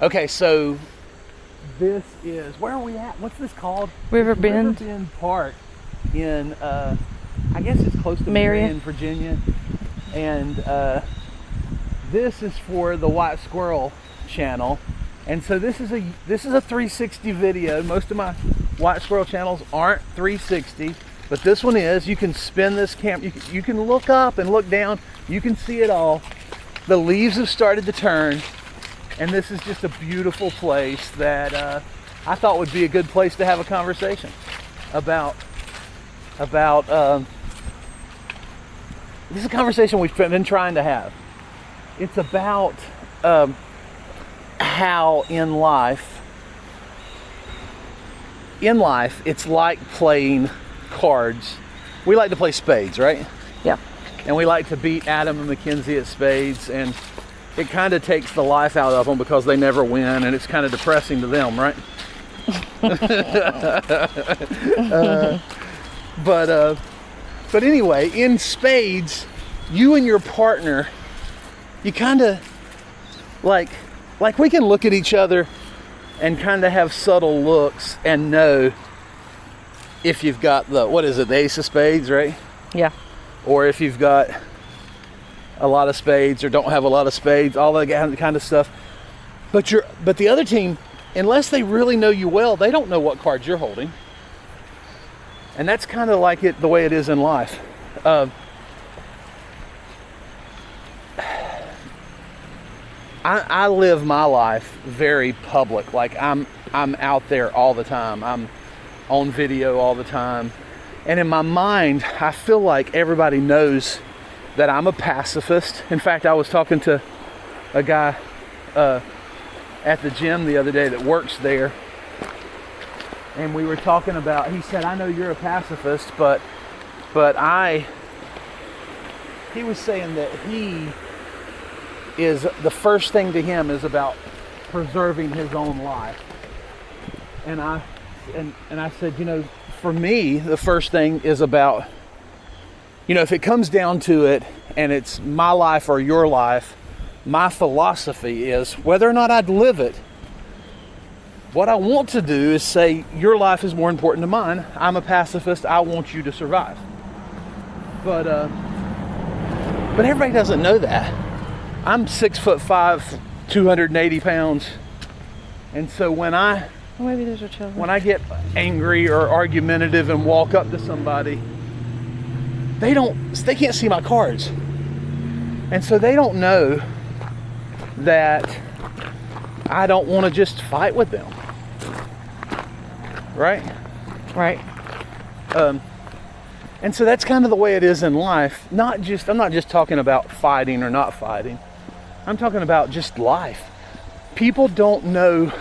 Okay, so this is, where are we at? What's this called? River Bend. River Bend Park in, I guess it's close to Marion, Virginia. And this is for the White Squirrel Channel. And so this is a 360 video. Most of my White Squirrel channels aren't 360, but this one is. You can spin this camera. You can look up and look down. You can see it all. The leaves have started to turn, and this is just a beautiful place that I thought would be a good place to have a conversation about. This is a conversation we've been trying to have. It's about how in life it's like playing cards. We like to play spades, right? Yeah. And we like to beat Adam and Mackenzie at spades, and it kind of takes the life out of them because they never win, and it's kind of depressing to them, right? But anyway, in spades, you and your partner, you kind of like we can look at each other and kind of have subtle looks and know if you've got the ace of spades, right? Yeah. Or if you've got a lot of spades or don't have a lot of spades, all that kind of stuff. But the other team, unless they really know you well, they don't know what cards you're holding. And that's kind of like the way it is in life. I live my life very public. Like I'm out there all the time. I'm on video all the time. And in my mind, I feel like everybody knows that I'm a pacifist. In fact, I was talking to a guy at the gym the other day that works there. And we were talking about, he said, I know you're a pacifist, but he was saying that the first thing to him is about preserving his own life. And I said, for me, the first thing is about, if it comes down to it and it's my life or your life, my philosophy is whether or not I'd live it, what I want to do is say, your life is more important than mine. I'm a pacifist. I want you to survive. But everybody doesn't know that. I'm 6'5", 280 pounds. And so when I get angry or argumentative and walk up to somebody, they can't see my cards. And so they don't know that I don't want to just fight with them. Right? Right. And so that's kind of the way it is in life. I'm not just talking about fighting or not fighting. I'm talking about just life. People don't know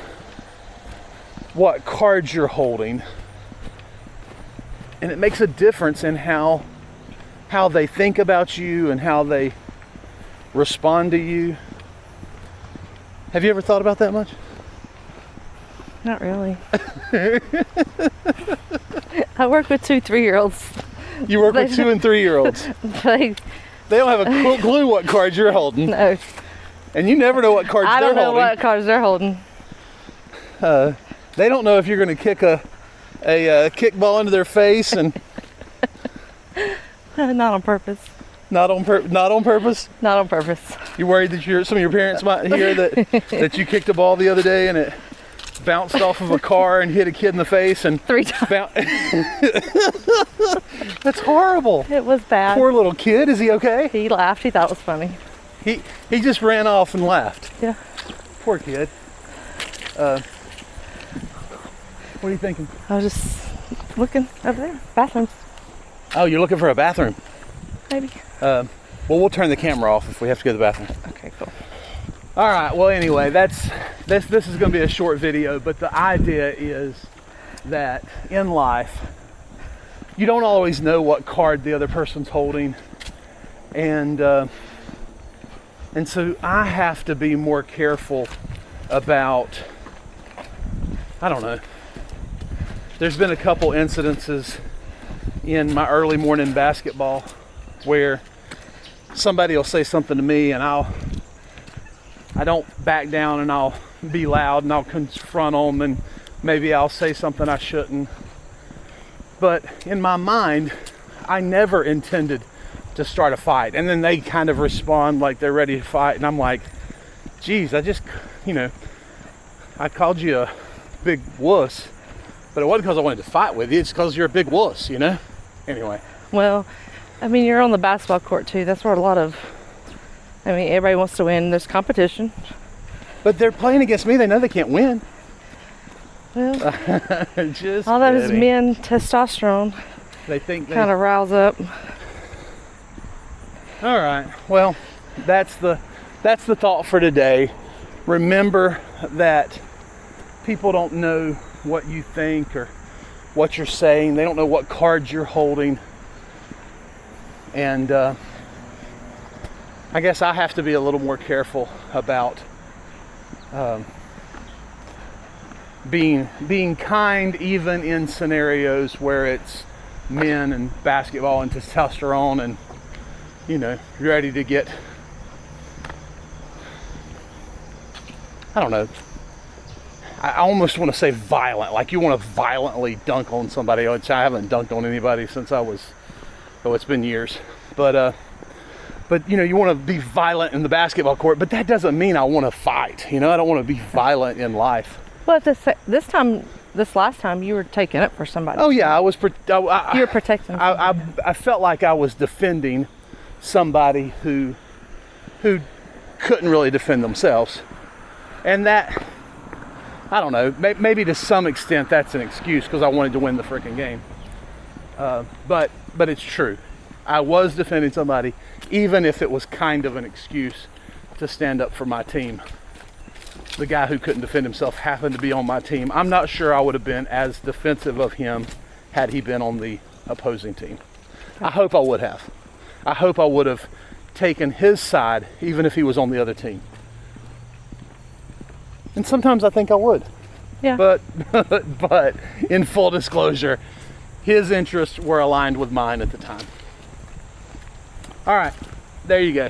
what cards you're holding. And it makes a difference in how they think about you and how they respond to you. Have you ever thought about that much? Not really. I work with 2 3-year-olds. You work with 2 and 3-year-olds. They don't have a clue what cards you're holding. No. And you never know what cards they're holding. I don't know what cards they're holding. They don't know if you're going to kick a kickball into their face and. Not on purpose. Not on purpose. Not on purpose. You worried that some of your parents might hear that you kicked a ball the other day and it bounced off of a car and hit a kid in the face and 3 times. That's horrible. It was bad. Poor little kid. Is he okay? He laughed. He thought it was funny. He just ran off and laughed. Yeah. Poor kid. What are you thinking? I was just looking over there. Bathrooms. Oh, you're looking for a bathroom? Maybe. Well, we'll turn the camera off if we have to go to the bathroom. Okay, cool. All right. Well, anyway, this is going to be a short video, but the idea is that in life, you don't always know what card the other person's holding, and so I have to be more careful about. I don't know. There's been a couple incidences in my early morning basketball where somebody will say something to me and I'll I don't back down, and I'll be loud and I'll confront them, and maybe I'll say something I shouldn't. But in my mind, I never intended to start a fight. And then they kind of respond like they're ready to fight. And I'm like, geez, I just, I called you a big wuss. But it wasn't because I wanted to fight with you. It's because you're a big wuss, Anyway. Well, I mean, you're on the basketball court too. That's where everybody wants to win. There's competition. But they're playing against me. They know they can't win. Well, just all that is kidding. men testosterone. They think Kind of riles up. All right. Well, that's the thought for today. Remember that people don't know what you think or what you're saying. They don't know what cards you're holding. And I guess I have to be a little more careful about being kind, even in scenarios where it's men and basketball and testosterone, and you're ready to get, I don't know, I almost want to say violent, like you want to violently dunk on somebody, which I haven't dunked on anybody since it's been years, but you want to be violent in the basketball court, but that doesn't mean I want to fight. I don't want to be violent in life. Well, this last time, you were taking it for somebody. Oh yeah, you were protecting. I felt like I was defending somebody who couldn't really defend themselves, and that, I don't know, maybe to some extent that's an excuse because I wanted to win the freaking game. But it's true. I was defending somebody, even if it was kind of an excuse to stand up for my team. The guy who couldn't defend himself happened to be on my team. I'm not sure I would have been as defensive of him had he been on the opposing team. I hope I would have. I hope I would have taken his side, even if he was on the other team. And sometimes I think I would. Yeah. But in full disclosure, his interests were aligned with mine at the time. All right, there you go.